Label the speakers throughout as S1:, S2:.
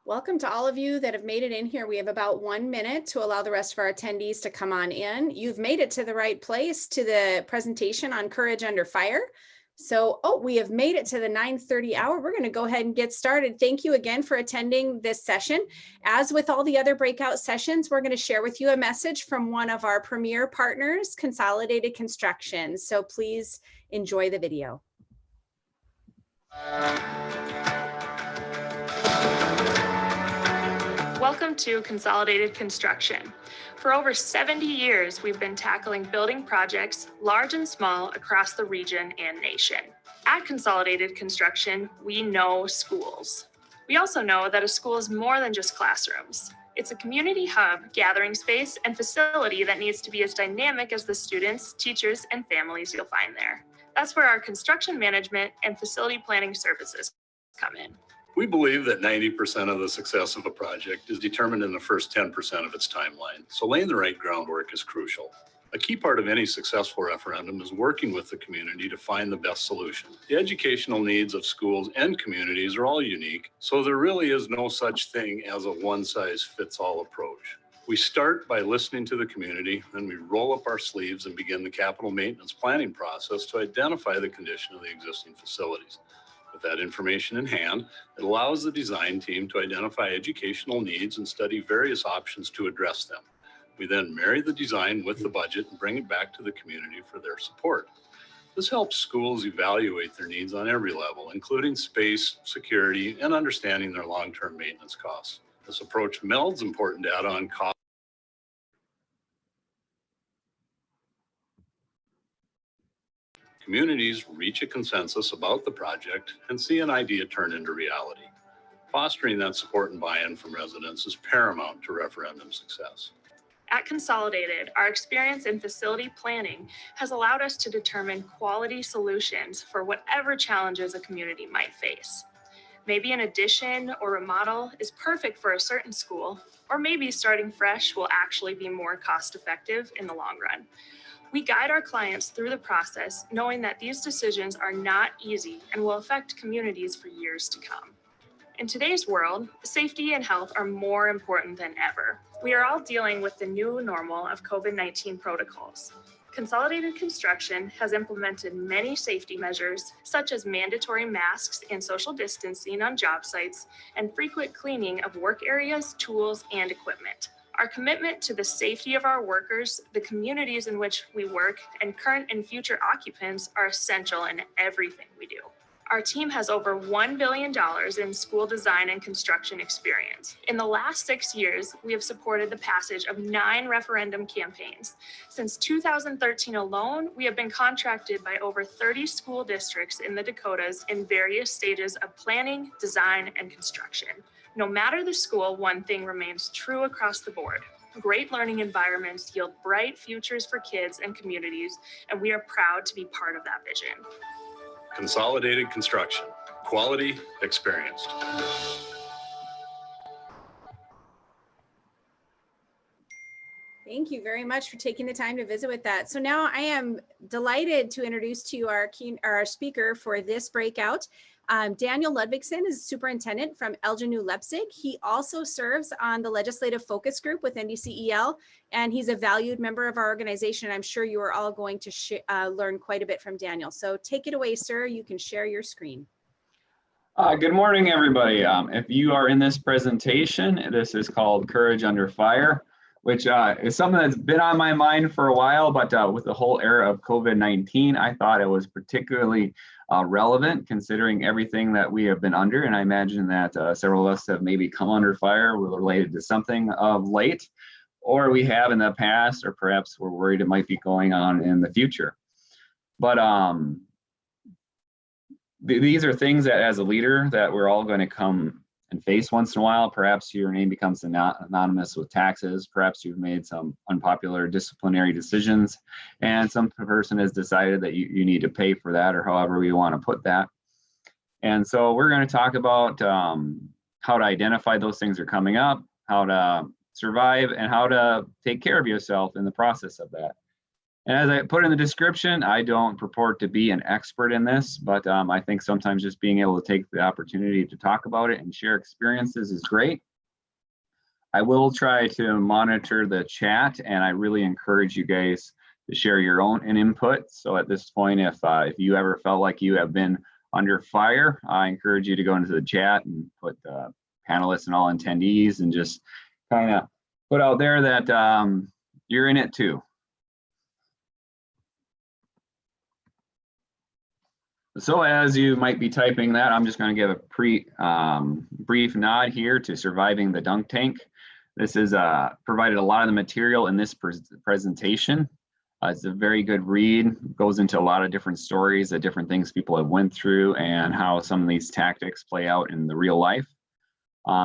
S1: Welcome to all of you that have made it in here. We have about 1 minute to allow the rest of our attendees to come on in. You've made it to the right place, to the presentation on Courage Under Fire. So, we have made it to the 9:30 hour. We're going to go ahead and get started. Thank you again for attending this session. As with all the other breakout sessions, we're going to share with you a message from one of our premier partners, Consolidated Construction. So please enjoy the video.
S2: Welcome to Consolidated Construction. For over 70 years, we've been tackling building projects, large and small, across the region and nation. At Consolidated Construction, we know schools. We also know that a school is more than just classrooms. It's a community hub, gathering space, and facility that needs to be as dynamic as the students, teachers, and families you'll find there. That's where our construction management and facility planning services come in.
S3: We believe that 90% of the success of a project is determined in the first 10% of its timeline, so laying the right groundwork is crucial. A key part of any successful referendum is working with the community to find the best solution. The educational needs of schools and communities are all unique, so there really is no such thing as a one-size-fits-all approach. We start by listening to the community, then we roll up our sleeves and begin the capital maintenance planning process to identify the condition of the existing facilities. With that information in hand, it allows the design team to identify educational needs and study various options to address them. We then marry the design with the budget and bring it back to the community for their support. This helps schools evaluate their needs on every level, including space, security, and understanding their long-term maintenance costs. This approach melds important data on cost. Communities reach a consensus about the project and see an idea turn into reality. Fostering that support and buy-in from residents is paramount to referendum success.
S2: At Consolidated, our experience in facility planning has allowed us to determine quality solutions for whatever challenges a community might face. Maybe an addition or remodel is perfect for a certain school, or maybe starting fresh will actually be more cost-effective in the long run. We guide our clients through the process, knowing that these decisions are not easy and will affect communities for years to come. In today's world, safety and health are more important than ever. We are all dealing with the new normal of COVID-19 protocols. Consolidated Construction has implemented many safety measures, such as mandatory masks and social distancing on job sites, and frequent cleaning of work areas, tools, and equipment. Our commitment to the safety of our workers, the communities in which we work, and current and future occupants are essential in everything we do. Our team has over $1 billion in school design and construction experience. In the last 6 years, we have supported the passage of 9 referendum campaigns. Since 2013 alone, we have been contracted by over 30 school districts in the Dakotas in various stages of planning, design, and construction. No matter the school, one thing remains true across the board. Great learning environments yield bright futures for kids and communities, and we are proud to be part of that vision.
S3: Consolidated Construction, quality experienced.
S1: Thank you very much for taking the time to visit with that. So now I am delighted to introduce to you our speaker for this breakout. Daniel Ludvigson is superintendent from Elgin New Leipzig. He also serves on the legislative focus group with NDCEL, and he's a valued member of our organization. I'm sure you are all going to learn quite a bit from Daniel. So take it away, sir. You can share your screen.
S4: Good morning, everybody. If you are in this presentation, this is called Courage Under Fire, which is something that's been on my mind for a while, but with the whole era of COVID-19, I thought it was particularly relevant considering everything that we have been under. And I imagine that several of us have maybe come under fire related to something of late, or we have in the past, or perhaps we're worried it might be going on in the future. But these are things that as a leader that we're all going to come and face once in a while. Perhaps your name becomes anonymous with taxes. Perhaps you've made some unpopular disciplinary decisions and some person has decided that you need to pay for that, or however we want to put that. And so we're going to talk about how to identify those things are coming up, how to survive, and how to take care of yourself in the process of that. And as I put in the description, I don't purport to be an expert in this, but I think sometimes just being able to take the opportunity to talk about it and share experiences is great. I will try to monitor the chat, and I really encourage you guys to share your own input. So at this point, if you ever felt like you have been under fire, I encourage you to go into the chat and put panelists and all attendees and just kind of put out there that you're in it too. So as you might be typing that, I'm just going to give a brief nod here to Surviving the Dunk Tank. This is provided a lot of the material in this presentation. It's a very good read, goes into a lot of different stories, the different things people have went through and how some of these tactics play out in the real life.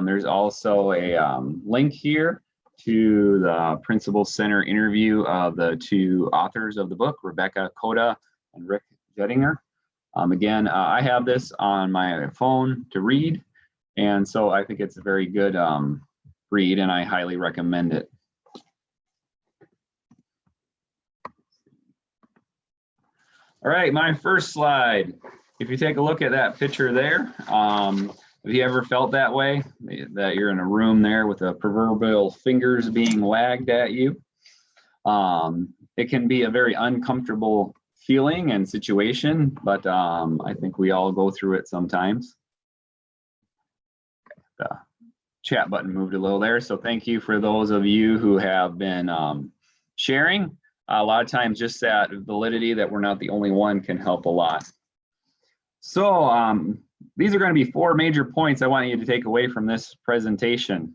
S4: There's also a link here to the Principal Center interview of the two authors of the book, Rebecca Coda and Rick Jettinger. Again, I have this on my phone to read, and so I think it's a very good read, and I highly recommend it. All right, my first slide. If you take a look at that picture there, have you ever felt that way? That you're in a room there with the proverbial fingers being wagged at you? It can be a very uncomfortable feeling and situation, but I think we all go through it sometimes. The chat button moved a little there, so thank you for those of you who have been sharing. A lot of times just that validity that we're not the only one can help a lot. So these are going to be 4 major points I want you to take away from this presentation.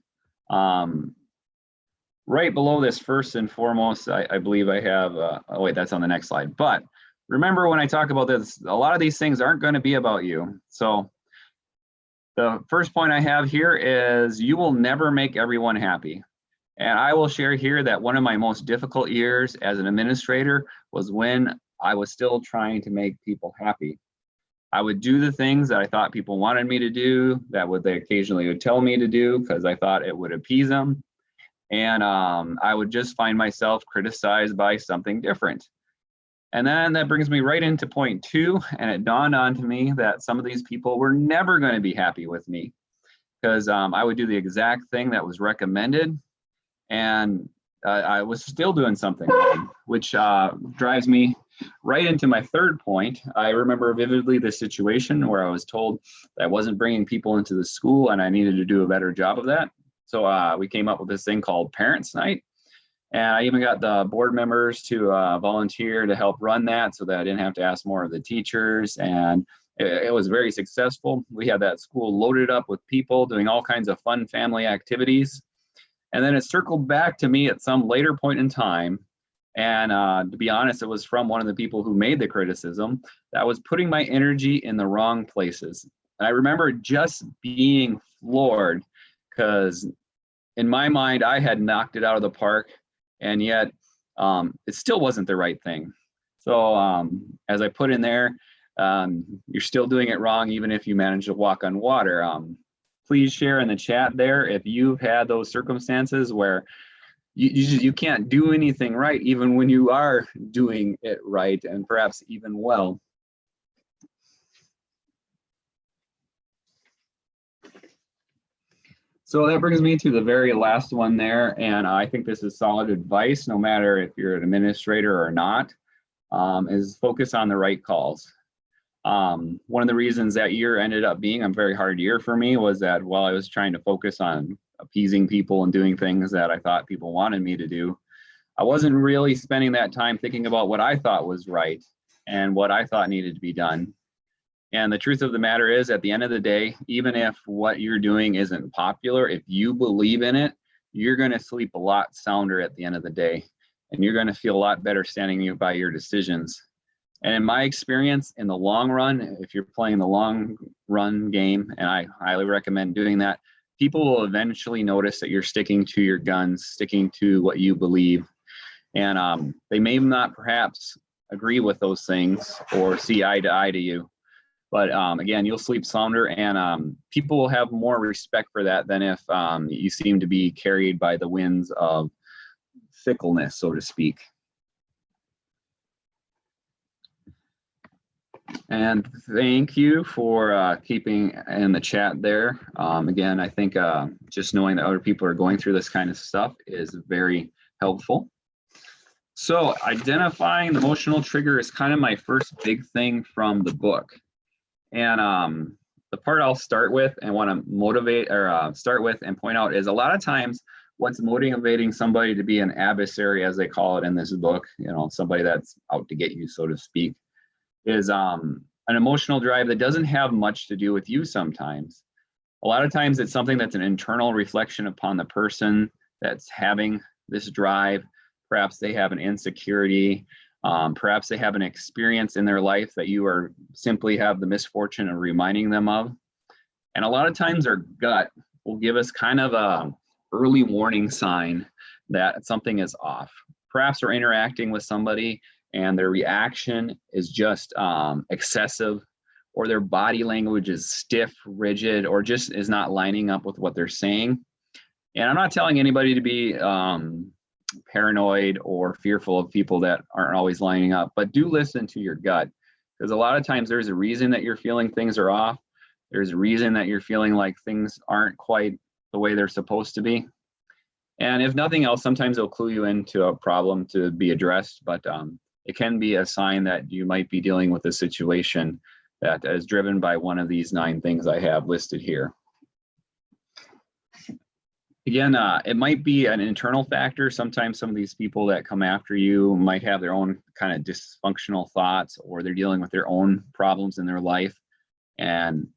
S4: Right below this, first and foremost, I believe I have, oh wait, that's on the next slide. But remember when I talk about this, a lot of these things aren't going to be about you. So the first point I have here is you will never make everyone happy. And I will share here that one of my most difficult years as an administrator was when I was still trying to make people happy. I would do the things that I thought people wanted me to do, that they occasionally would tell me to do because I thought it would appease them. And I would just find myself criticized by something different. And then that brings me right into point 2, and it dawned on to me that some of these people were never going to be happy with me because I would do the exact thing that was recommended, and I was still doing something wrong, which drives me right into my third point. I remember vividly the situation where I was told that I wasn't bringing people into the school and I needed to do a better job of that. So we came up with this thing called Parents Night. And I even got the board members to volunteer to help run that so that I didn't have to ask more of the teachers. And it was very successful. We had that school loaded up with people doing all kinds of fun family activities. And then it circled back to me at some later point in time. And to be honest, it was from one of the people who made the criticism that I was putting my energy in the wrong places. And I remember just being floored because in my mind, I had knocked it out of the park, and yet it still wasn't the right thing. So as I put in there, you're still doing it wrong, even if you manage to walk on water. Please share in the chat there if you've had those circumstances where you can't do anything right, even when you are doing it right and perhaps even well. So that brings me to the very last one there, and I think this is solid advice, no matter if you're an administrator or not, is focus on the right calls. One of the reasons that year ended up being a very hard year for me was that while I was trying to focus on appeasing people and doing things that I thought people wanted me to do, I wasn't really spending that time thinking about what I thought was right and what I thought needed to be done. And the truth of the matter is, at the end of the day, even if what you're doing isn't popular, if you believe in it, you're going to sleep a lot sounder at the end of the day. And you're going to feel a lot better standing by your decisions. And in my experience, in the long run, if you're playing the long run game, and I highly recommend doing that, people will eventually notice that you're sticking to your guns, sticking to what you believe. And they may not perhaps agree with those things or see eye to eye to you. But again, you'll sleep sounder, and people will have more respect for that than if you seem to be carried by the winds of fickleness, so to speak. And thank you for keeping in the chat there. Again, I think just knowing that other people are going through this kind of stuff is very helpful. So identifying the emotional trigger is kind of my first big thing from the book. And the part I'll start with and want to motivate or start with and point out is a lot of times what's motivating somebody to be an adversary, as they call it in this book, somebody that's out to get you, so to speak, is an emotional drive that doesn't have much to do with you sometimes. A lot of times it's something that's an internal reflection upon the person that's having this drive. Perhaps they have an insecurity. Perhaps they have an experience in their life that you are simply have the misfortune of reminding them of. And a lot of times our gut will give us kind of a early warning sign that something is off. Perhaps we're interacting with somebody and their reaction is just excessive, or their body language is stiff, rigid, or just is not lining up with what they're saying. And I'm not telling anybody to be paranoid or fearful of people that aren't always lining up, but do listen to your gut, because a lot of times there's a reason that you're feeling things are off. There's a reason that you're feeling like things aren't quite the way they're supposed to be. And if nothing else, sometimes it'll clue you into a problem to be addressed, but it can be a sign that you might be dealing with a situation that is driven by one of these 9 things I have listed here. Again, it might be an internal factor. Sometimes some of these people that come after you might have their own kind of dysfunctional thoughts, or they're dealing with their own problems in their life. And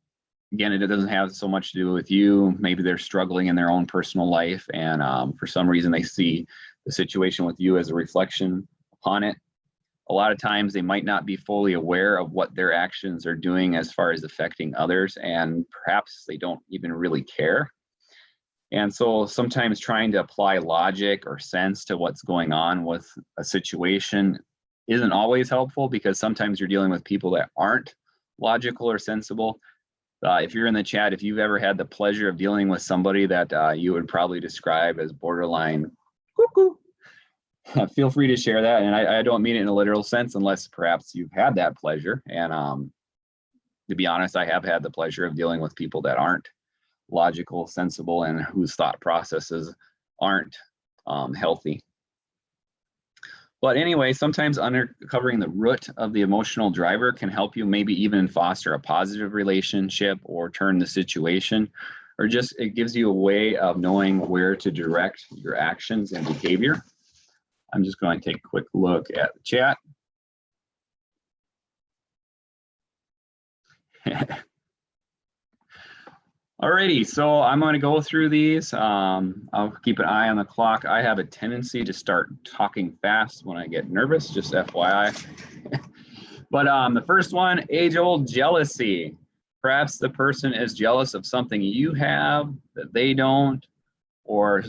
S4: again, it doesn't have so much to do with you. Maybe they're struggling in their own personal life, and for some reason they see the situation with you as a reflection upon it. A lot of times they might not be fully aware of what their actions are doing as far as affecting others, and perhaps they don't even really care. And so sometimes trying to apply logic or sense to what's going on with a situation isn't always helpful, because sometimes you're dealing with people that aren't logical or sensible. If you're in the chat, if you've ever had the pleasure of dealing with somebody that you would probably describe as borderline cuckoo, feel free to share that. And I don't mean it in a literal sense, unless perhaps you've had that pleasure. And to be honest, I have had the pleasure of dealing with people that aren't logical, sensible, and whose thought processes aren't healthy. But anyway, sometimes uncovering the root of the emotional driver can help you maybe even foster a positive relationship or turn the situation, or just it gives you a way of knowing where to direct your actions and behavior. I'm just going to take a quick look at the chat. Alrighty, so I'm going to go through these. I'll keep an eye on the clock. I have a tendency to start talking fast when I get nervous, just FYI. But the first one, age-old jealousy. Perhaps the person is jealous of something you have that they don't, or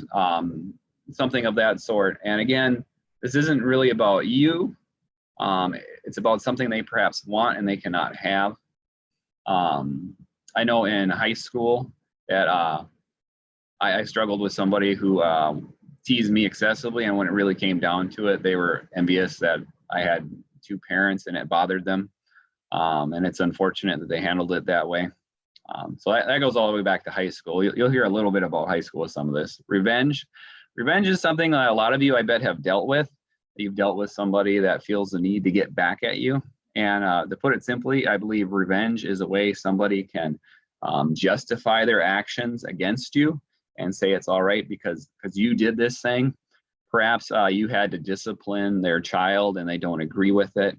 S4: something of that sort. And again, this isn't really about you. It's about something they perhaps want and they cannot have. I know in high school that I struggled with somebody who teased me excessively, and when it really came down to it, they were envious that I had 2 parents and it bothered them. And it's unfortunate that they handled it that way. So that goes all the way back to high school. You'll hear a little bit about high school with some of this. Revenge. Revenge is something that a lot of you, I bet, have dealt with. You've dealt with somebody that feels the need to get back at you. And to put it simply, I believe revenge is a way somebody can justify their actions against you and say it's all right because you did this thing. Perhaps you had to discipline their child and they don't agree with it.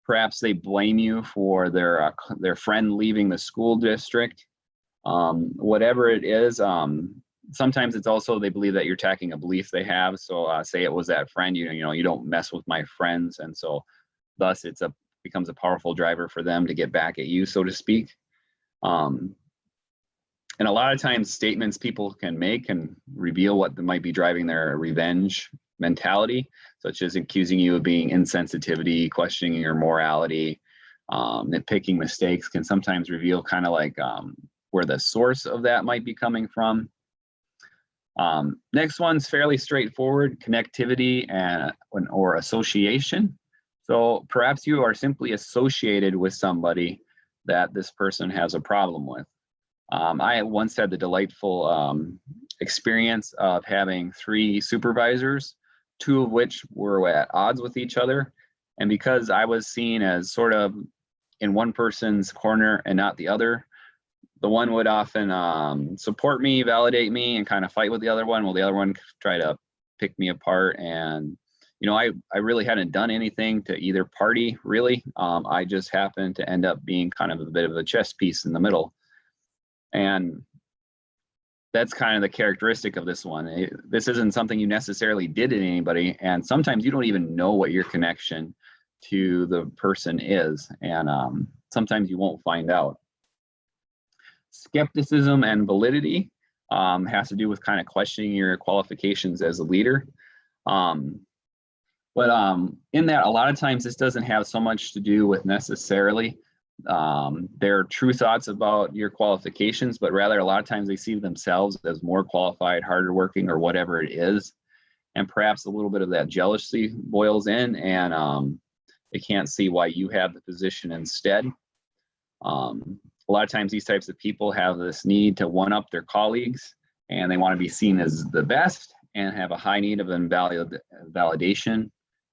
S4: Perhaps they blame you for their friend leaving the school district. Whatever it is, sometimes it's also they believe that you're attacking a belief they have. So say it was that friend, you know, you don't mess with my friends, and so thus becomes a powerful driver for them to get back at you, so to speak. And a lot of times statements people can make can reveal what might be driving their revenge mentality, such as accusing you of being insensitivity, questioning your morality, nitpicking mistakes can sometimes reveal kind of like where the source of that might be coming from. Next one's fairly straightforward, connectivity or association. So perhaps you are simply associated with somebody that this person has a problem with. I once had the delightful experience of having 3 supervisors, 2 of which were at odds with each other. And because I was seen as sort of in one person's corner and not the other, the one would often support me, validate me, and kind of fight with the other one, while the other one try to pick me apart. And you know, I really hadn't done anything to either party, really. I just happened to end up being kind of a bit of a chess piece in the middle. And that's kind of the characteristic of this one. This isn't something you necessarily did to anybody, and sometimes you don't even know what your connection to the person is, and sometimes you won't find out. Skepticism and validity has to do with kind of questioning your qualifications as a leader. But in that, a lot of times this doesn't have so much to do with necessarily their true thoughts about your qualifications, but rather a lot of times they see themselves as more qualified, harder working, or whatever it is. And perhaps a little bit of that jealousy boils in, and they can't see why you have the position instead. A lot of times these types of people have this need to one-up their colleagues, and they want to be seen as the best and have a high need of validation.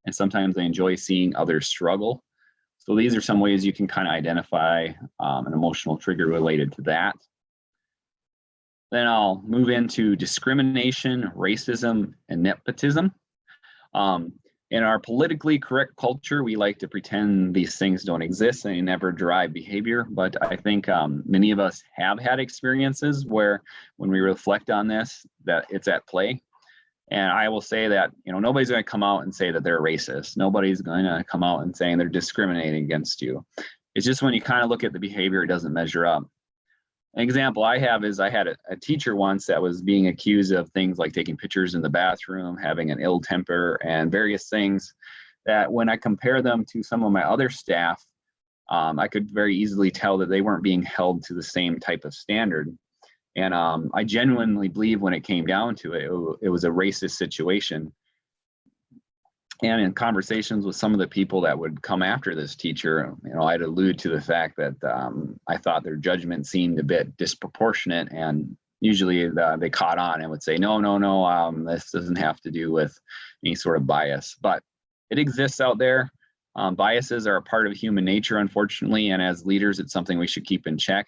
S4: And sometimes they enjoy seeing others struggle. So these are some ways you can kind of identify an emotional trigger related to that. Then I'll move into discrimination, racism, and nepotism. In our politically correct culture, we like to pretend these things don't exist and they never drive behavior. But I think many of us have had experiences where when we reflect on this, that it's at play. And I will say that, you know, nobody's going to come out and say that they're racist. Nobody's going to come out and saying they're discriminating against you. It's just when you kind of look at the behavior, it doesn't measure up. An example I have is I had a teacher once that was being accused of things like taking pictures in the bathroom, having an ill temper, and various things that when I compare them to some of my other staff, I could very easily tell that they weren't being held to the same type of standard. And I genuinely believe when it came down to it, it was a racist situation. And in conversations with some of the people that would come after this teacher, you know, I'd allude to the fact that I thought their judgment seemed a bit disproportionate, and usually they caught on and would say, no, this doesn't have to do with any sort of bias. But it exists out there. Biases are a part of human nature, unfortunately, and as leaders, it's something we should keep in check.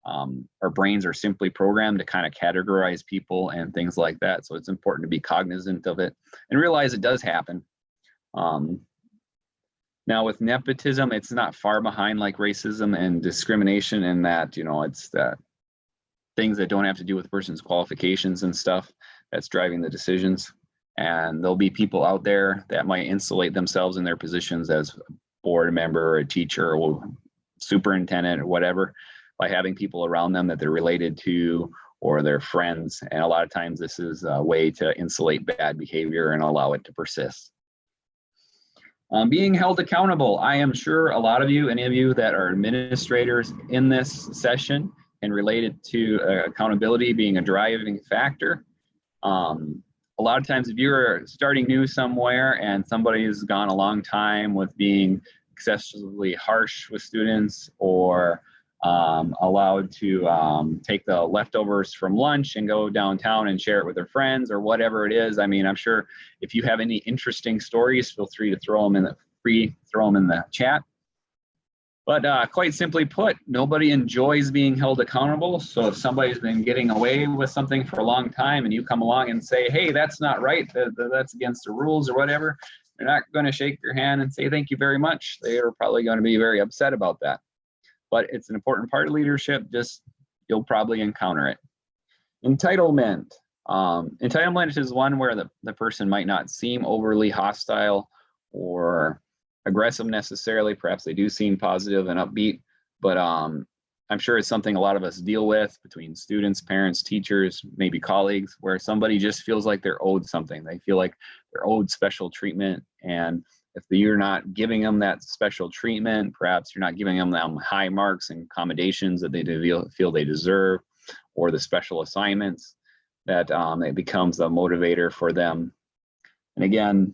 S4: Our brains are simply programmed to kind of categorize people and things like that. So it's important to be cognizant of it and realize it does happen. Now with nepotism, it's not far behind like racism and discrimination in that, you know, it's that things that don't have to do with a person's qualifications and stuff that's driving the decisions. And there'll be people out there that might insulate themselves in their positions as a board member or a teacher or superintendent or whatever, by having people around them that they're related to or their friends. And a lot of times this is a way to insulate bad behavior and allow it to persist. Being held accountable. I am sure a lot of you, any of you that are administrators in this session, can relate it to accountability being a driving factor. A lot of times if you're starting new somewhere and somebody has gone a long time with being excessively harsh with students or allowed to take the leftovers from lunch and go downtown and share it with their friends or whatever it is. I mean, I'm sure if you have any interesting stories, feel free to throw them in the chat. But quite simply put, nobody enjoys being held accountable. So if somebody's been getting away with something for a long time and you come along and say, hey, that's not right, that's against the rules or whatever, they're not going to shake your hand and say thank you very much. They are probably going to be very upset about that. But it's an important part of leadership, just you'll probably encounter it. Entitlement. Entitlement is one where the person might not seem overly hostile or aggressive necessarily. Perhaps they do seem positive and upbeat, but I'm sure it's something a lot of us deal with between students, parents, teachers, maybe colleagues, where somebody just feels like they're owed something. They feel like they're owed special treatment, and if you're not giving them that special treatment, perhaps you're not giving them high marks and accommodations that they feel they deserve, or the special assignments, that it becomes a motivator for them. And again,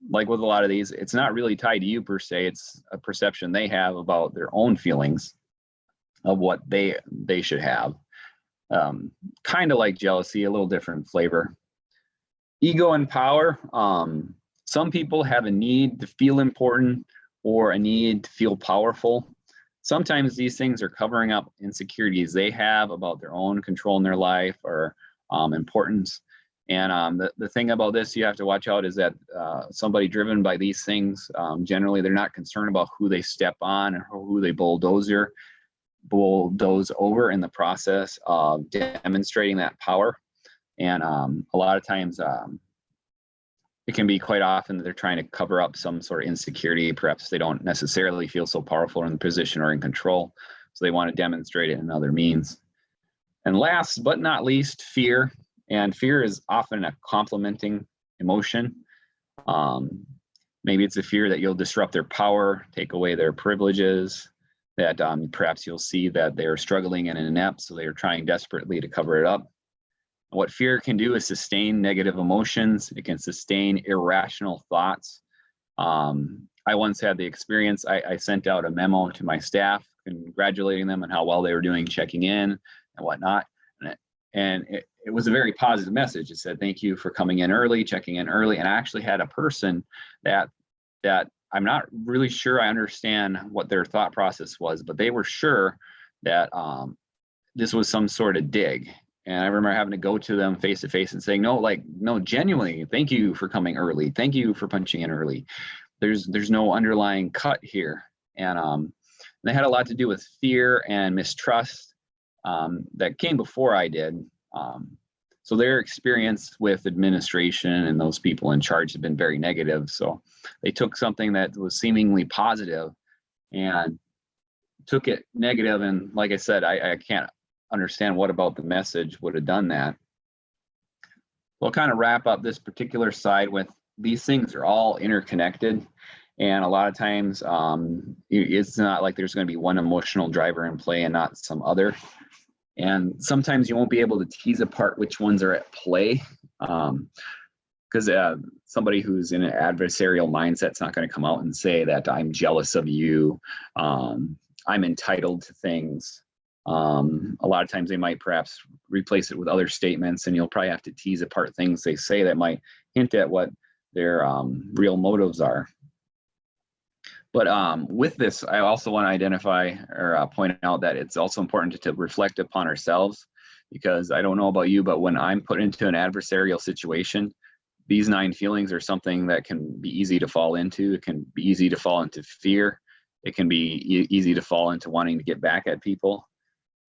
S4: like with a lot of these, it's not really tied to you per se. It's a perception they have about their own feelings of what they should have. Kind of like jealousy, a little different flavor. Ego and power. Some people have a need to feel important or a need to feel powerful. Sometimes these things are covering up insecurities they have about their own control in their life or importance. And the thing about this you have to watch out is that somebody driven by these things, generally they're not concerned about who they step on or who they bulldoze over in the process of demonstrating that power. And a lot of times it can be quite often that they're trying to cover up some sort of insecurity. Perhaps they don't necessarily feel so powerful in the position or in control, so they want to demonstrate it in other means. And last but not least, fear. And fear is often a complementing emotion. Maybe it's a fear that you'll disrupt their power, take away their privileges, that perhaps you'll see that they're struggling and inept, so they're trying desperately to cover it up. What fear can do is sustain negative emotions. It can sustain irrational thoughts. I once had the experience, I sent out a memo to my staff, congratulating them on how well they were doing, checking in and whatnot. And it was a very positive message. It said, thank you for coming in early, checking in early. And I actually had a person that I'm not really sure I understand what their thought process was, but they were sure that this was some sort of dig. And I remember having to go to them face to face and saying, no, genuinely, thank you for coming early. Thank you for punching in early. There's no underlying cut here. And they had a lot to do with fear and mistrust that came before I did. So their experience with administration and those people in charge have been very negative. So they took something that was seemingly positive and took it negative. And like I said, I can't understand what about the message would have done that. We'll kind of wrap up this particular side with these things are all interconnected. And a lot of times it's not like there's going to be one emotional driver in play and not some other. And sometimes you won't be able to tease apart which ones are at play, because somebody who's in an adversarial mindset is not going to come out and say that I'm jealous of you, I'm entitled to things. A lot of times they might perhaps replace it with other statements, and you'll probably have to tease apart things they say that might hint at what their real motives are. But with this, I also want to identify or point out that it's also important to reflect upon ourselves, because I don't know about you, but when I'm put into an adversarial situation, these 9 feelings are something that can be easy to fall into. It can be easy to fall into fear. It can be easy to fall into wanting to get back at people.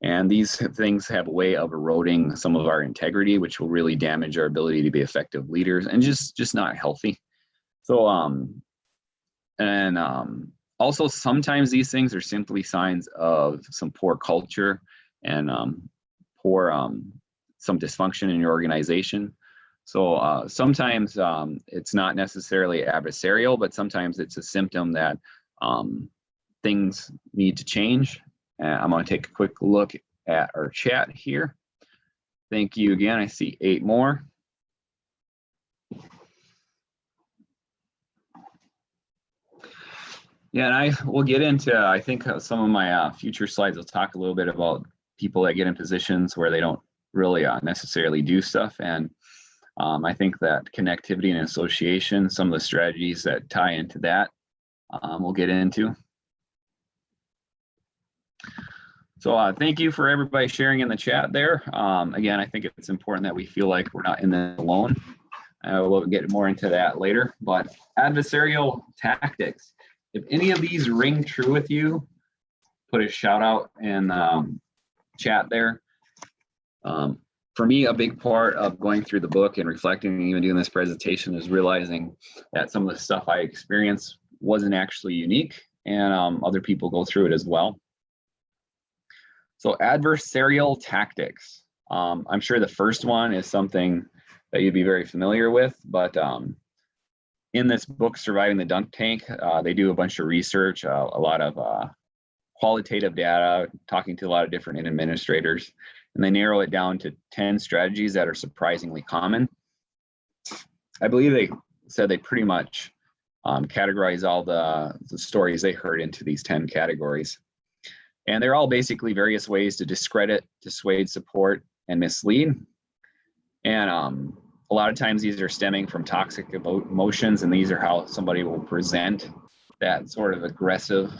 S4: And these things have a way of eroding some of our integrity, which will really damage our ability to be effective leaders and just not healthy. So, also sometimes these things are simply signs of some poor culture and some dysfunction in your organization. So sometimes it's not necessarily adversarial, but sometimes it's a symptom that things need to change. I'm going to take a quick look at our chat here. Thank you again. I see 8 more. Yeah, and I will get into, I think some of my future slides will talk a little bit about people that get in positions where they don't really necessarily do stuff. And I think that connectivity and association, some of the strategies that tie into that, we'll get into. So thank you for everybody sharing in the chat there. Again, I think it's important that we feel like we're not in this alone. We'll get more into that later, but adversarial tactics. If any of these ring true with you, put a shout out in chat there. For me, a big part of going through the book and reflecting and even doing this presentation is realizing that some of the stuff I experienced wasn't actually unique, and other people go through it as well. So adversarial tactics. I'm sure the first one is something that you'd be very familiar with, but in this book, Surviving the Dunk Tank, they do a bunch of research, a lot of qualitative data, talking to a lot of different administrators, and they narrow it down to 10 strategies that are surprisingly common. I believe they said they pretty much categorize all the stories they heard into these 10 categories. And they're all basically various ways to discredit, dissuade, support, and mislead. And a lot of times these are stemming from toxic emotions, and these are how somebody will present that sort of aggressive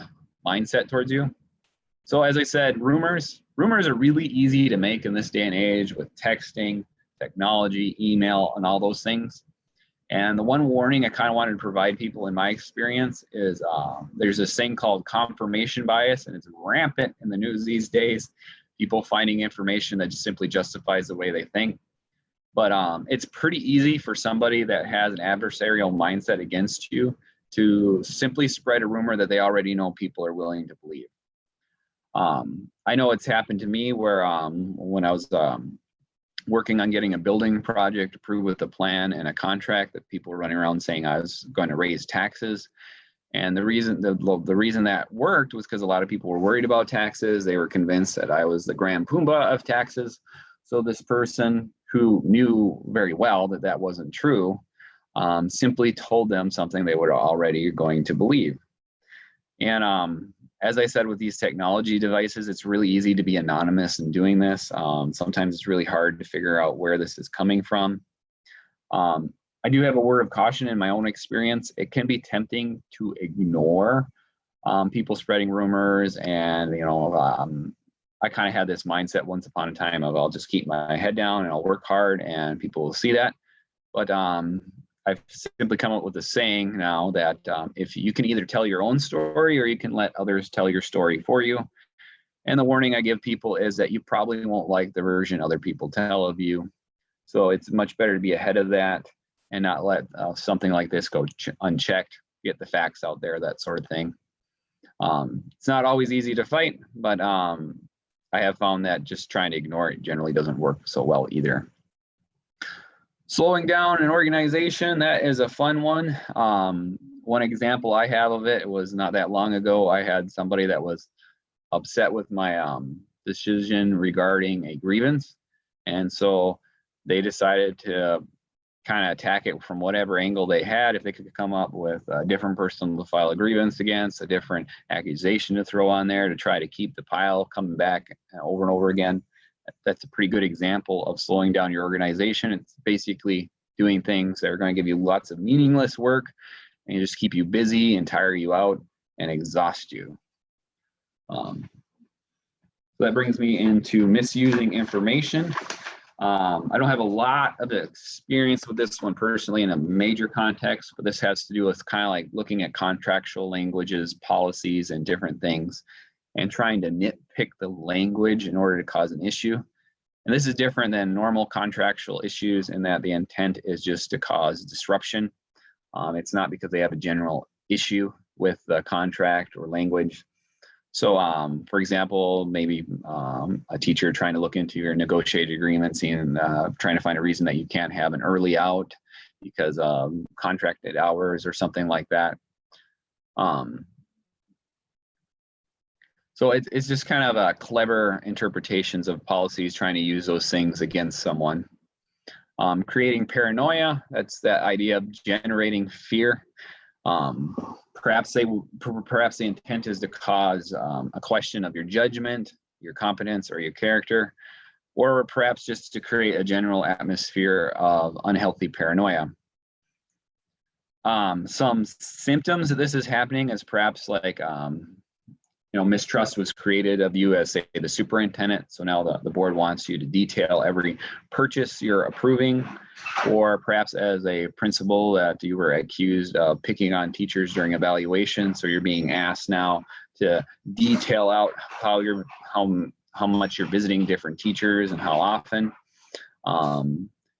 S4: mindset towards you. So as I said, rumors are really easy to make in this day and age with texting, technology, email, and all those things. And the one warning I kind of wanted to provide people in my experience is there's this thing called confirmation bias, and it's rampant in the news these days. People finding information that just simply justifies the way they think. But it's pretty easy for somebody that has an adversarial mindset against you to simply spread a rumor that they already know people are willing to believe. I know it's happened to me where when I was working on getting a building project approved with a plan and a contract, that people were running around saying I was going to raise taxes. And the reason that worked was because a lot of people were worried about taxes. They were convinced that I was the grand pumbaa of taxes. So this person who knew very well that that wasn't true simply told them something they were already going to believe. And as I said, with these technology devices, it's really easy to be anonymous in doing this. Sometimes it's really hard to figure out where this is coming from. I do have a word of caution in my own experience. It can be tempting to ignore people spreading rumors, and I kind of had this mindset once upon a time of I'll just keep my head down and I'll work hard and people will see that. But I've simply come up with a saying now that if you can either tell your own story or you can let others tell your story for you. And the warning I give people is that you probably won't like the version other people tell of you. So it's much better to be ahead of that and not let something like this go unchecked, get the facts out there, that sort of thing. It's not always easy to fight, but I have found that just trying to ignore it generally doesn't work so well either. Slowing down an organization, that is a fun one. One example I have of it was not that long ago. I had somebody that was upset with my decision regarding a grievance. And so they decided to kind of attack it from whatever angle they had. If they could come up with a different person to file a grievance against, a different accusation to throw on there to try to keep the pile coming back over and over again. That's a pretty good example of slowing down your organization. It's basically doing things that are going to give you lots of meaningless work and just keep you busy and tire you out and exhaust you. So that brings me into misusing information. I don't have a lot of experience with this one personally in a major context, but this has to do with kind of like looking at contractual languages, policies, and different things, and trying to nitpick the language in order to cause an issue. And this is different than normal contractual issues in that the intent is just to cause disruption. It's not because they have a general issue with the contract or language. So for example, maybe a teacher trying to look into your negotiated agreements and trying to find a reason that you can't have an early out because of contracted hours or something like that. So it's just kind of clever interpretations of policies trying to use those things against someone. Creating paranoia, that's that idea of generating fear. Perhaps the intent is to cause a question of your judgment, your competence, or your character, or perhaps just to create a general atmosphere of unhealthy paranoia. Some symptoms that this is happening is perhaps like mistrust was created of you as, say, the superintendent. So now the board wants you to detail every purchase you're approving, or perhaps as a principal that you were accused of picking on teachers during evaluation. So you're being asked now to detail out how much you're visiting different teachers and how often.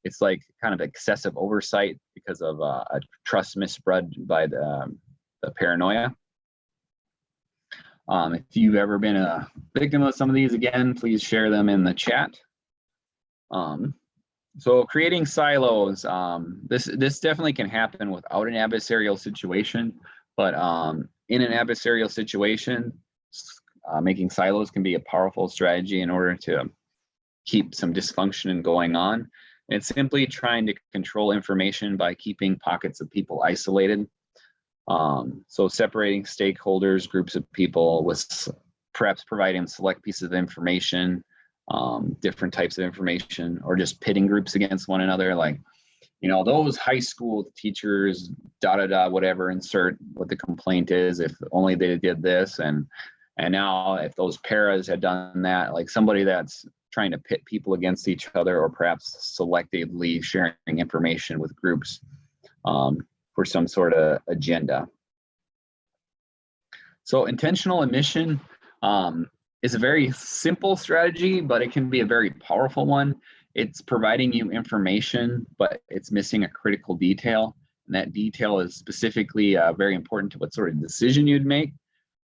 S4: It's like kind of excessive oversight because of a trust misspread by the paranoia. If you've ever been a victim of some of these, again, please share them in the chat. So creating silos, this definitely can happen without an adversarial situation, but in an adversarial situation, making silos can be a powerful strategy in order to keep some dysfunction going on. It's simply trying to control information by keeping pockets of people isolated. So separating stakeholders, groups of people, with perhaps providing select pieces of information, different types of information, or just pitting groups against one another, like, those high school teachers, whatever, insert what the complaint is, if only they did this. And now if those paras had done that, like somebody that's trying to pit people against each other, or perhaps selectively sharing information with groups for some sort of agenda. So intentional omission is a very simple strategy, but it can be a very powerful one. It's providing you information, but it's missing a critical detail. And that detail is specifically very important to what sort of decision you'd make.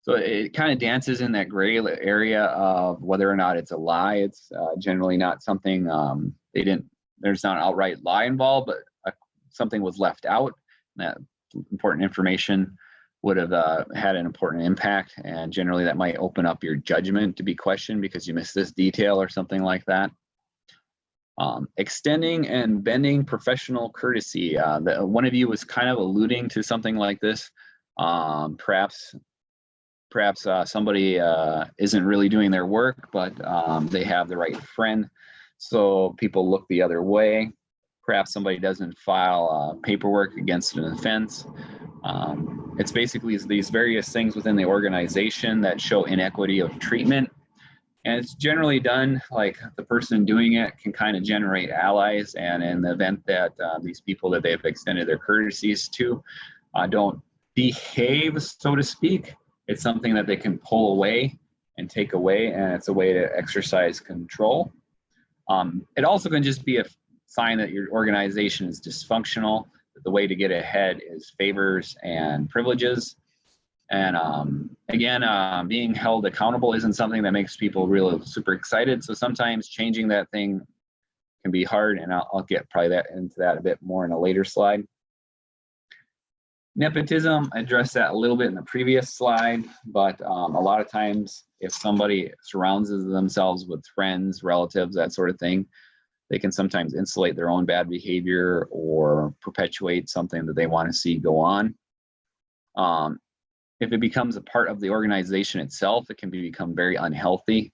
S4: So it kind of dances in that gray area of whether or not it's a lie. It's generally not something there's not an outright lie involved, but something was left out. That important information would have had an important impact, and generally that might open up your judgment to be questioned because you missed this detail or something like that. Extending and bending professional courtesy. One of you was kind of alluding to something like this. Perhaps somebody isn't really doing their work, but they have the right friend, so people look the other way. Perhaps somebody doesn't file paperwork against an offense. It's basically these various things within the organization that show inequity of treatment. And it's generally done, like the person doing it can kind of generate allies. And in the event that these people that they've extended their courtesies to don't behave, so to speak, it's something that they can pull away and take away. And it's a way to exercise control. It also can just be a sign that your organization is dysfunctional, that the way to get ahead is favors and privileges. And again, being held accountable isn't something that makes people really super excited. So sometimes changing that thing can be hard, and I'll get probably into that a bit more in a later slide. Nepotism, I addressed that a little bit in the previous slide, but a lot of times if somebody surrounds themselves with friends, relatives, that sort of thing, they can sometimes insulate their own bad behavior or perpetuate something that they want to see go on. If it becomes a part of the organization itself, it can become very unhealthy.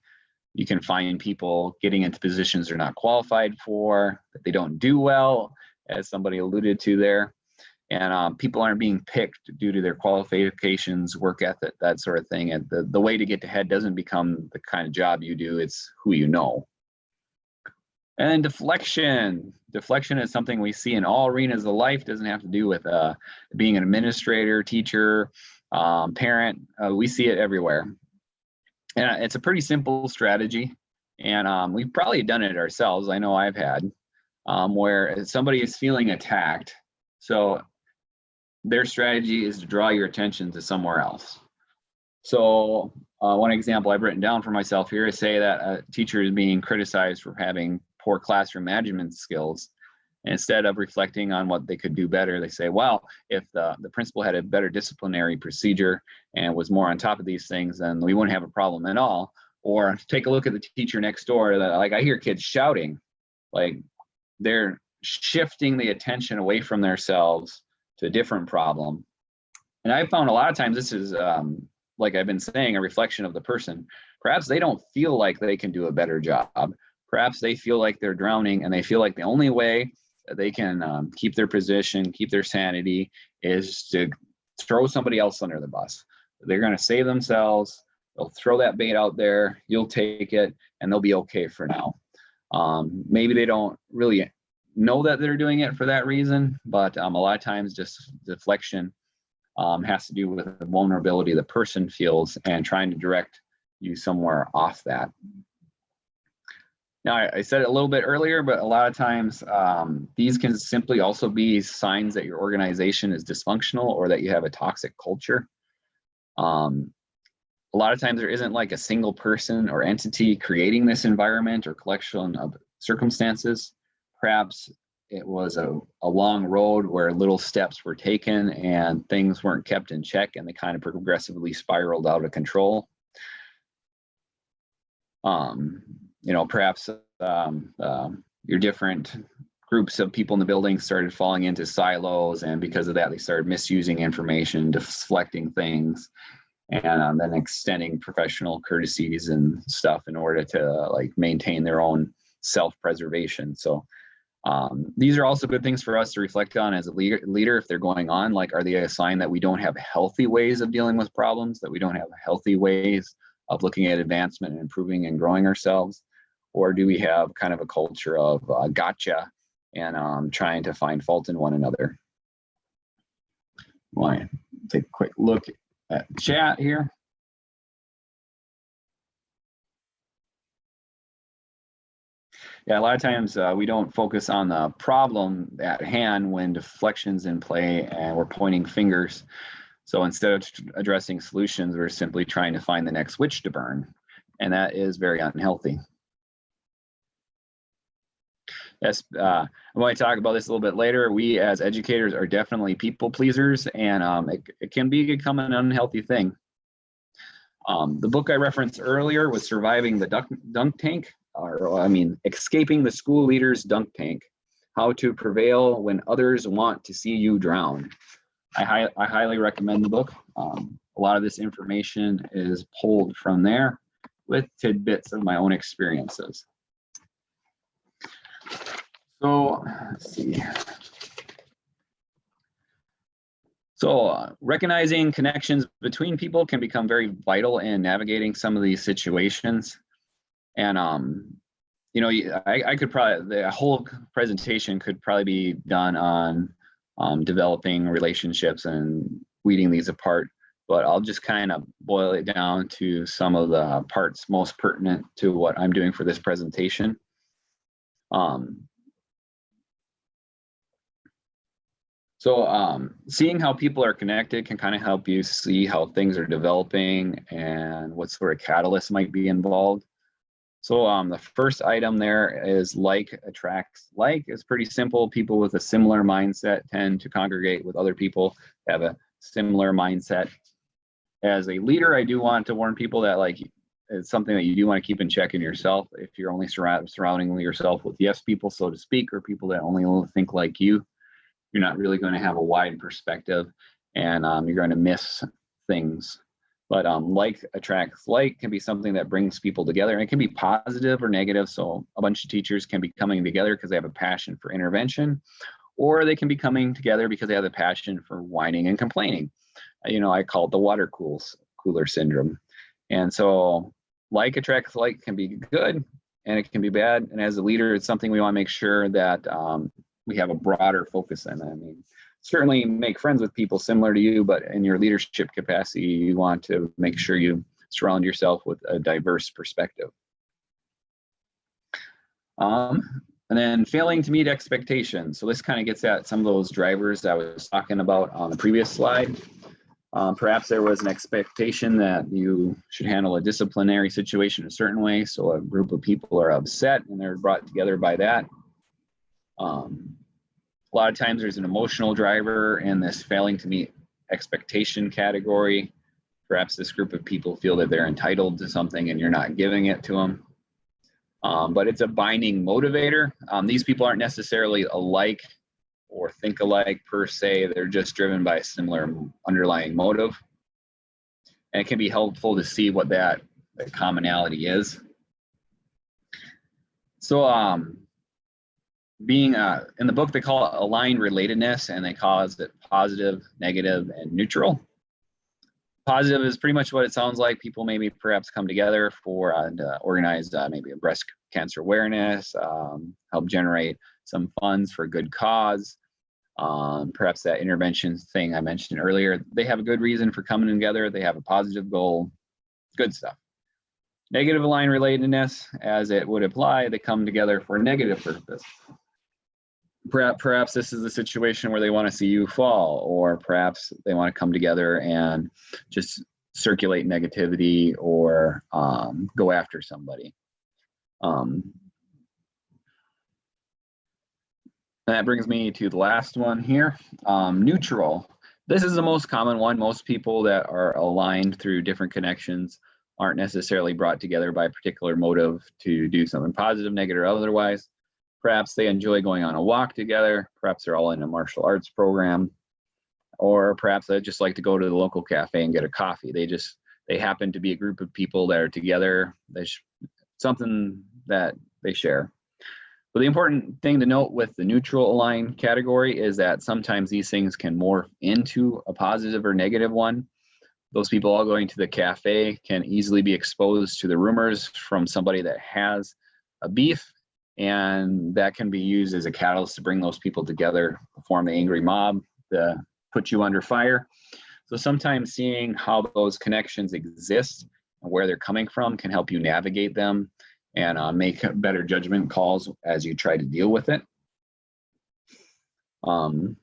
S4: You can find people getting into positions they're not qualified for, that they don't do well, as somebody alluded to there. And people aren't being picked due to their qualifications, work ethic, that sort of thing. And the way to get ahead doesn't become the kind of job you do, it's who you know. And then deflection. Deflection is something we see in all arenas of life. It doesn't have to do with being an administrator, teacher, parent. We see it everywhere. And it's a pretty simple strategy. And we've probably done it ourselves. I know I've had, where somebody is feeling attacked. So their strategy is to draw your attention to somewhere else. So one example I've written down for myself here is, say that a teacher is being criticized for having poor classroom management skills. And instead of reflecting on what they could do better, they say, well, if the principal had a better disciplinary procedure and was more on top of these things, then we wouldn't have a problem at all. Or take a look at the teacher next door. That, like, I hear kids shouting, like they're shifting the attention away from themselves to a different problem. And I found a lot of times this is, like I've been saying, a reflection of the person. Perhaps they don't feel like they can do a better job. Perhaps they feel like they're drowning, and they feel like the only way that they can keep their position, keep their sanity, is to throw somebody else under the bus. They're going to save themselves. They'll throw that bait out there. You'll take it, and they'll be okay for now. Maybe they don't really know that they're doing it for that reason, but a lot of times just deflection has to do with the vulnerability the person feels and trying to direct you somewhere off that. Now, I said it a little bit earlier, but a lot of times these can simply also be signs that your organization is dysfunctional or that you have a toxic culture. A lot of times there isn't like a single person or entity creating this environment or collection of circumstances. Perhaps it was a long road where little steps were taken and things weren't kept in check, and they kind of progressively spiraled out of control. Perhaps your different groups of people in the building started falling into silos, and because of that, they started misusing information, deflecting things, and then extending professional courtesies and stuff in order to like maintain their own self-preservation. So these are also good things for us to reflect on as a leader if they're going on. Like, are they a sign that we don't have healthy ways of dealing with problems, that we don't have healthy ways of looking at advancement and improving and growing ourselves? Or do we have kind of a culture of gotcha and trying to find fault in one another? Want to take a quick look at chat here. Yeah, a lot of times we don't focus on the problem at hand when deflection's in play and we're pointing fingers. So instead of addressing solutions, we're simply trying to find the next witch to burn. And that is very unhealthy. Yes, I'm going to talk about this a little bit later. We as educators are definitely people pleasers, and it can become an unhealthy thing. The book I referenced earlier was Surviving the Dunk Tank, or I mean, Escaping the School Leader's Dunk Tank, How to Prevail When Others Want to See You Drown. I highly recommend the book. A lot of this information is pulled from there with tidbits of my own experiences. So let's see. So recognizing connections between people can become very vital in navigating some of these situations. And you know, I could probably, the whole presentation could probably be done on developing relationships and weeding these apart, but I'll just kind of boil it down to some of the parts most pertinent to what I'm doing for this presentation. Seeing how people are connected can kind of help you see how things are developing and what sort of catalysts might be involved. So the first item there is like attracts like. It's pretty simple. People with a similar mindset tend to congregate with other people that have a similar mindset. As a leader, I do want to warn people that like it's something that you do want to keep in check in yourself. If you're only surrounding yourself with yes people, so to speak, or people that only think like you, you're not really going to have a wide perspective, and you're going to miss things. But like attracts like can be something that brings people together, and it can be positive or negative. So a bunch of teachers can be coming together because they have a passion for intervention, or they can be coming together because they have a passion for whining and complaining. You know, I call it the water cooler syndrome. And so like attracts like can be good and it can be bad. And as a leader, it's something we want to make sure that we have a broader focus on. I mean, certainly make friends with people similar to you, but in your leadership capacity, you want to make sure you surround yourself with a diverse perspective. And then failing to meet expectations. So this kind of gets at some of those drivers I was talking about on the previous slide. Perhaps there was an expectation that you should handle a disciplinary situation a certain way. So a group of people are upset and they're brought together by that. A lot of times there's an emotional driver in this failing to meet expectation category. Perhaps this group of people feel that they're entitled to something and you're not giving it to them. But it's a binding motivator. These people aren't necessarily alike or think alike per se. They're just driven by a similar underlying motive. And it can be helpful to see what that commonality is. So being in the book, they call it aligned relatedness, and they call it positive, negative, and neutral. Positive is pretty much what it sounds like. People maybe perhaps come together for organize maybe a breast cancer awareness, help generate some funds for a good cause. Perhaps that intervention thing I mentioned earlier, they have a good reason for coming together. They have a positive goal, good stuff. Negative aligned relatedness, as it would apply, they come together for a negative purpose. Perhaps this is a situation where they want to see you fall, or perhaps they want to come together and just circulate negativity or go after somebody. And that brings me to the last one here, neutral. This is the most common one. Most people that are aligned through different connections aren't necessarily brought together by a particular motive to do something positive, negative, or otherwise. Perhaps they enjoy going on a walk together. Perhaps they're all in a martial arts program, or perhaps they just like to go to the local cafe and get a coffee. They happen to be a group of people that are together. Something that they share. But the important thing to note with the neutral aligned category is that sometimes these things can morph into a positive or negative one. Those people all going to the cafe can easily be exposed to the rumors from somebody that has a beef, and that can be used as a catalyst to bring those people together, form the angry mob, to put you under fire. So sometimes seeing how those connections exist and where they're coming from can help you navigate them and make better judgment calls as you try to deal with it. On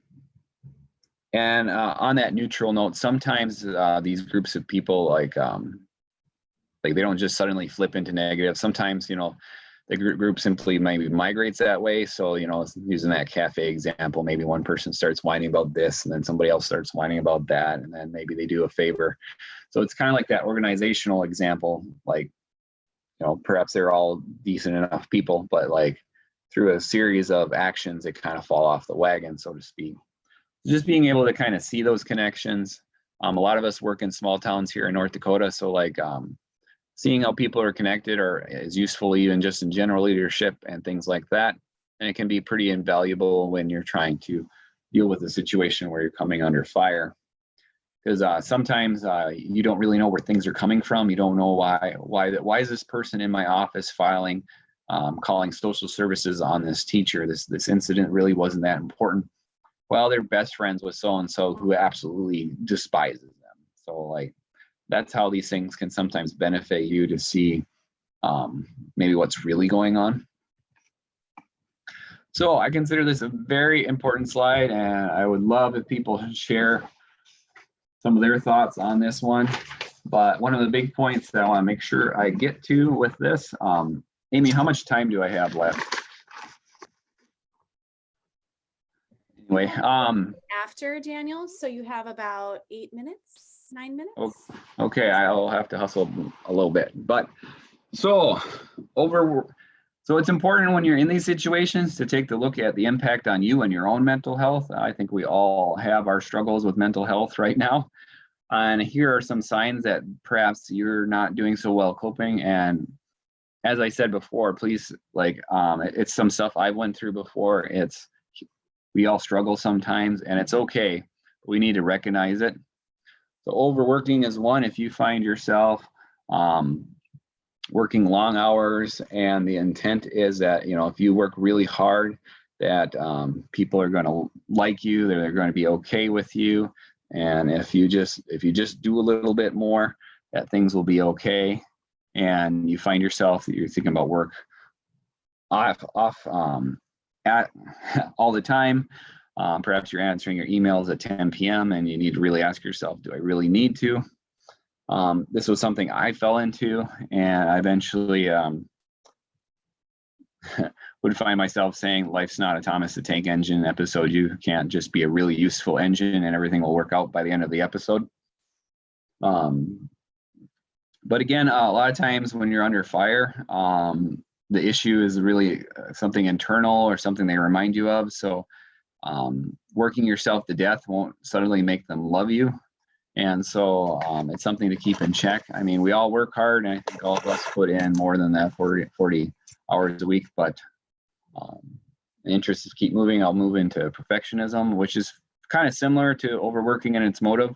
S4: that neutral note, sometimes these groups of people like they don't just suddenly flip into negative. Sometimes, the group simply maybe migrates that way. So, using that cafe example, maybe one person starts whining about this and then somebody else starts whining about that, and then maybe they do a favor. So it's kind of like that organizational example, like, perhaps they're all decent enough people, but like through a series of actions, they kind of fall off the wagon, so to speak. Just being able to kind of see those connections. A lot of us work in small towns here in North Dakota. So like seeing how people are connected is useful even just in general leadership and things like that. And it can be pretty invaluable when you're trying to deal with a situation where you're coming under fire. Because sometimes you don't really know where things are coming from. You don't know why is this person in my office filing, calling social services on this teacher? This incident really wasn't that important. Well, they're best friends with so-and-so who absolutely despises them. So like, that's how these things can sometimes benefit you to see maybe what's really going on. So I consider this a very important slide, and I would love if people share some of their thoughts on this one. But one of the big points that I want to make sure I get to with this, Amy, how much time do I have left? Anyway,
S1: After Daniel, so you have about 8 minutes, 9 minutes.
S4: Okay, I'll have to hustle a little bit, but so it's important when you're in these situations to take the look at the impact on you and your own mental health. I think we all have our struggles with mental health right now. And here are some signs that perhaps you're not doing so well coping. And as I said before, please, it's some stuff I went through before. We all struggle sometimes, and it's okay. We need to recognize it. So overworking is one. If you find yourself working long hours, and the intent is that, if you work really hard, that people are going to like you, they're going to be okay with you. And if you just do a little bit more, that things will be okay. And you find yourself that you're thinking about work off at all the time. Perhaps you're answering your emails at 10 p.m. and you need to really ask yourself, do I really need to? This was something I fell into, and I eventually would find myself saying, life's not a Thomas the Tank Engine episode. You can't just be a really useful engine and everything will work out by the end of the episode. But again, a lot of times when you're under fire, the issue is really something internal or something they remind you of. So working yourself to death won't suddenly make them love you. And so it's something to keep in check. I mean, we all work hard, and I think all of us put in more than that 40 hours a week, but the interest is keep moving. I'll move into perfectionism, which is kind of similar to overworking in its motive.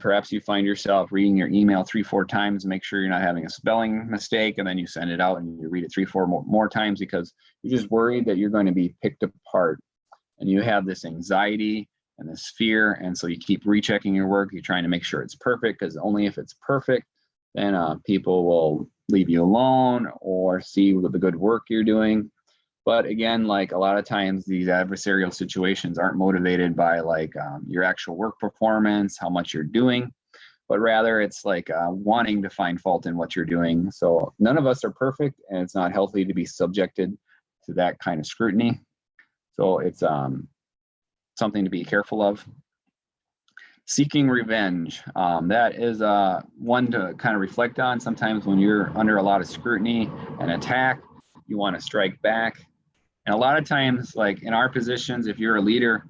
S4: Perhaps you find yourself reading your email 3-4 times, make sure you're not having a spelling mistake, and then you send it out and you read it 3-4 more times because you're just worried that you're going to be picked apart, and you have this anxiety and this fear, and so you keep rechecking your work. You're trying to make sure it's perfect, because only if it's perfect, then people will leave you alone or see the good work you're doing. But again, like a lot of times, these adversarial situations aren't motivated by your actual work performance, how much you're doing, but rather it's wanting to find fault in what you're doing. So none of us are perfect, and it's not healthy to be subjected to that kind of scrutiny. So it's something to be careful of. Seeking revenge, that is one to kind of reflect on. Sometimes when you're under a lot of scrutiny and attack, you want to strike back. And a lot of times, like in our positions, if you're a leader,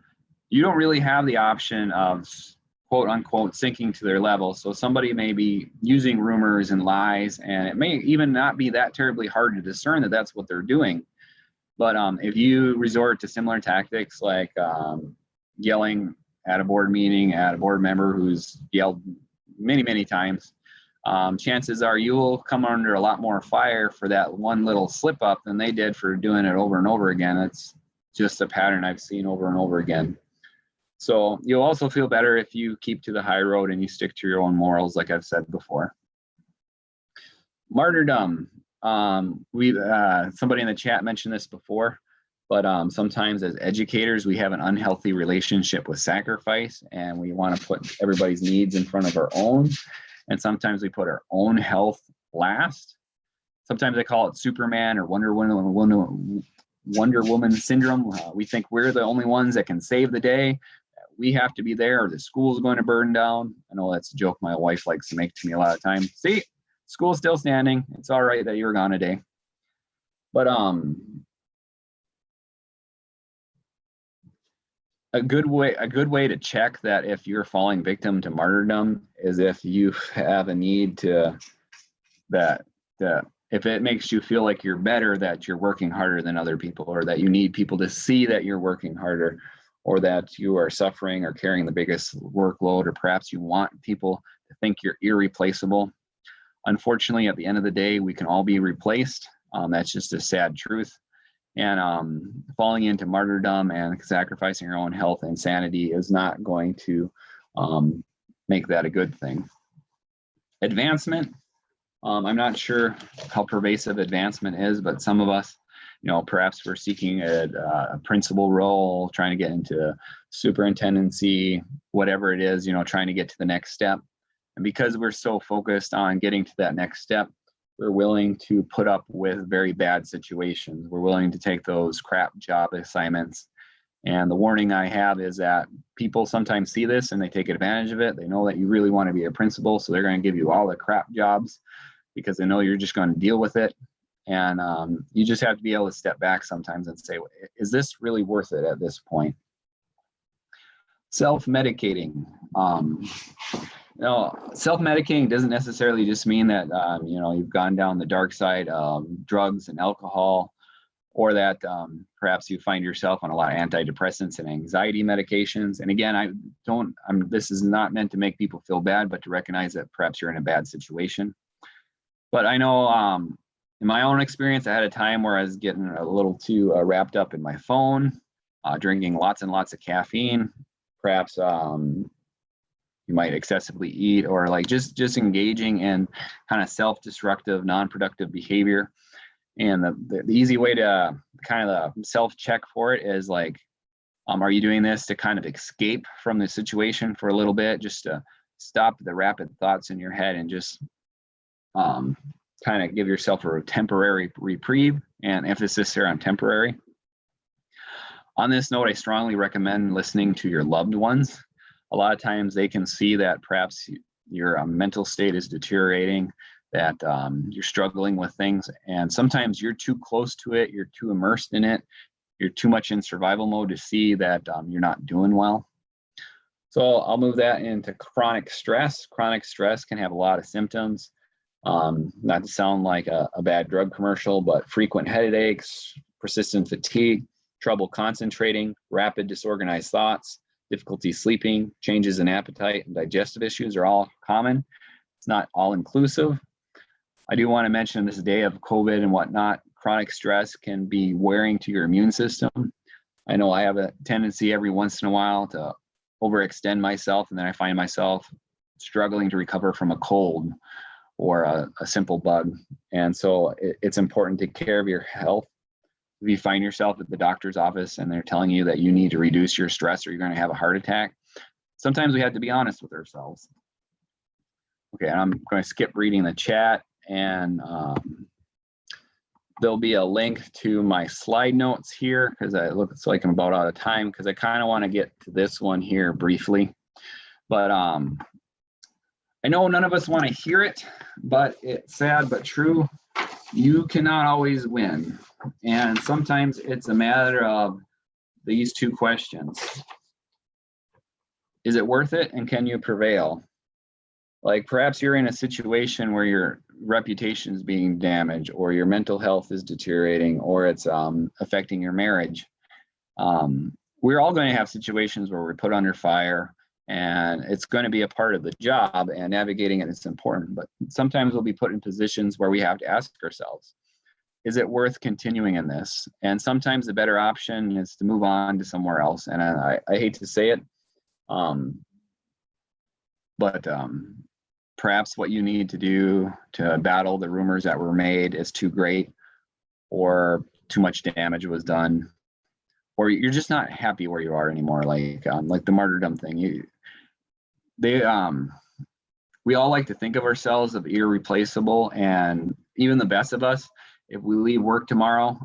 S4: you don't really have the option of quote unquote sinking to their level. So somebody may be using rumors and lies, and it may even not be that terribly hard to discern that that's what they're doing. But if you resort to similar tactics like yelling at a board meeting at a board member who's yelled many, many times, chances are you will come under a lot more fire for that one little slip up than they did for doing it over and over again. It's just a pattern I've seen over and over again. So you'll also feel better if you keep to the high road and you stick to your own morals, like I've said before. Martyrdom. Somebody in the chat mentioned this before, but sometimes as educators, we have an unhealthy relationship with sacrifice, and we want to put everybody's needs in front of our own. And sometimes we put our own health last. Sometimes I call it Superman or Wonder Woman syndrome. We think we're the only ones that can save the day. We have to be there, or the school's going to burn down. I know that's a joke my wife likes to make to me a lot of times. See, school's still standing. It's all right that you're gone a day. But a good way to check that if you're falling victim to martyrdom is if you have a need to that if it makes you feel like you're better, that you're working harder than other people, or that you need people to see that you're working harder, or that you are suffering or carrying the biggest workload, or perhaps you want people to think you're irreplaceable. Unfortunately, at the end of the day, we can all be replaced. That's just a sad truth. And falling into martyrdom and sacrificing your own health and sanity is not going to make that a good thing. Advancement. I'm not sure how pervasive advancement is, but some of us, perhaps we're seeking a principal role, trying to get into superintendency, whatever it is, trying to get to the next step. And because we're so focused on getting to that next step, we're willing to put up with very bad situations. We're willing to take those crap job assignments. And the warning I have is that people sometimes see this and they take advantage of it. They know that you really want to be a principal, so they're going to give you all the crap jobs because they know you're just going to deal with it. And you just have to be able to step back sometimes and say, is this really worth it at this point? Self-medicating. Self-medicating doesn't necessarily just mean that you've gone down the dark side of drugs and alcohol, or that perhaps you find yourself on a lot of antidepressants and anxiety medications. And again, this is not meant to make people feel bad, but to recognize that perhaps you're in a bad situation. But I know in my own experience, I had a time where I was getting a little too wrapped up in my phone, drinking lots and lots of caffeine. Perhaps you might excessively eat, or like just engaging in kind of self-destructive, non-productive behavior. And the easy way to kind of self-check for it is like, are you doing this to kind of escape from the situation for a little bit, just to stop the rapid thoughts in your head and just kind of give yourself a temporary reprieve, and emphasis there on temporary. On this note, I strongly recommend listening to your loved ones. A lot of times they can see that perhaps your mental state is deteriorating, that you're struggling with things, and sometimes you're too close to it, you're too immersed in it, you're too much in survival mode to see that you're not doing well. So I'll move that into chronic stress. Chronic stress can have a lot of symptoms. Not to sound like a bad drug commercial, but frequent headaches, persistent fatigue, trouble concentrating, rapid disorganized thoughts, difficulty sleeping, changes in appetite, and digestive issues are all common. It's not all inclusive. I do want to mention this day of COVID and whatnot, chronic stress can be wearing to your immune system. I know I have a tendency every once in a while to overextend myself, and then I find myself struggling to recover from a cold or a simple bug. And so it's important to take care of your health. If you find yourself at the doctor's office and they're telling you that you need to reduce your stress or you're going to have a heart attack, sometimes we have to be honest with ourselves. Okay, and I'm going to skip reading the chat, and there'll be a link to my slide notes here because it looks like I'm about out of time, because I kind of want to get to this one here briefly. But I know none of us want to hear it, but it's sad but true. You cannot always win. And sometimes it's a matter of these two questions. Is it worth it, and can you prevail? Like perhaps you're in a situation where your reputation is being damaged, or your mental health is deteriorating, or it's affecting your marriage. We're all going to have situations where we're put under fire, and it's going to be a part of the job, and navigating it is important. But sometimes we'll be put in positions where we have to ask ourselves, is it worth continuing in this? And sometimes the better option is to move on to somewhere else. And I hate to say it, but perhaps what you need to do to battle the rumors that were made is too great, or too much damage was done, or you're just not happy where you are anymore. Like the martyrdom thing. We all like to think of ourselves as irreplaceable, and even the best of us, if we leave work tomorrow,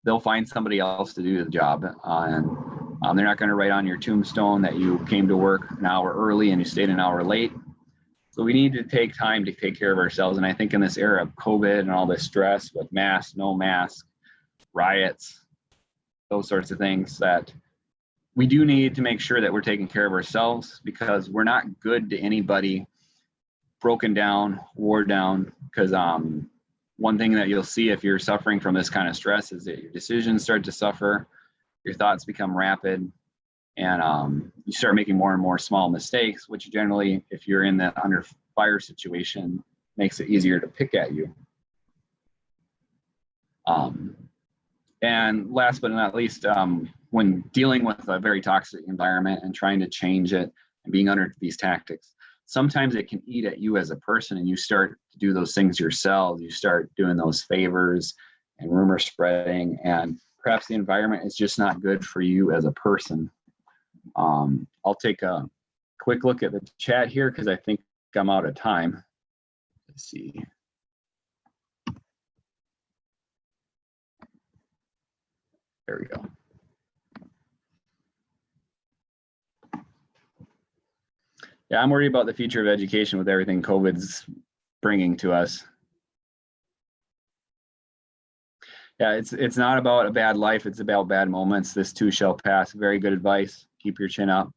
S4: they'll find somebody else to do the job, and they're not going to write on your tombstone that you came to work an hour early and you stayed an hour late. So we need to take time to take care of ourselves. And I think in this era of COVID and all this stress with mask, no mask, riots, those sorts of things, that we do need to make sure that we're taking care of ourselves, because we're not good to anybody broken down, wore down. Because one thing that you'll see if you're suffering from this kind of stress is that your decisions start to suffer, your thoughts become rapid, and you start making more and more small mistakes, which generally, if you're in that under fire situation, makes it easier to pick at you. And last but not least, when dealing with a very toxic environment and trying to change it and being under these tactics, sometimes it can eat at you as a person, and you start to do those things yourself. You start doing those favors and rumor spreading, and perhaps the environment is just not good for you as a person. I'll take a quick look at the chat here because I think I'm out of time. Let's see. There we go. Yeah, I'm worried about the future of education with everything COVID's bringing to us. Yeah, it's not about a bad life, it's about bad moments. This too shall pass. Very good advice. Keep your chin up.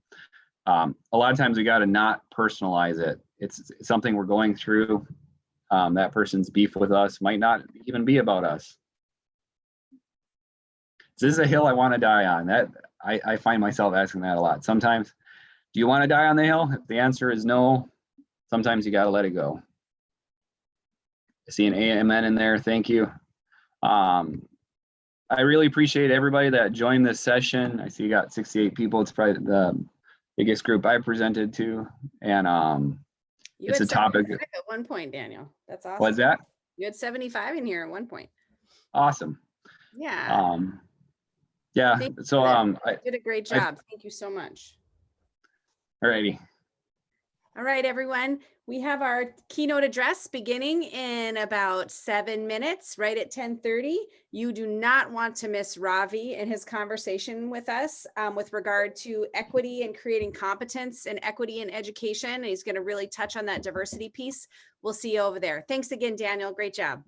S4: A lot of times we got to not personalize it. It's something we're going through. That person's beef with us might not even be about us. Is this a hill I want to die on? That I find myself asking that a lot. Sometimes, do you want to die on the hill? If the answer is no, sometimes you got to let it go. I see an amen in there. Thank you. I really appreciate everybody that joined this session. I see you got 68 people. It's probably the biggest group I presented to. And it's a topic.
S1: At one point, Daniel. That's awesome.
S4: What's that?
S1: You had 75 in here at one point.
S4: Awesome.
S1: Yeah.
S4: Yeah. So
S1: you did a great job. Thank you so much.
S4: All righty.
S1: All right, everyone. We have our keynote address beginning in about 7 minutes, right at 10:30. You do not want to miss Ravi and his conversation with us with regard to equity and creating competence and equity in education. And he's going to really touch on that diversity piece. We'll see you over there. Thanks again, Daniel. Great job.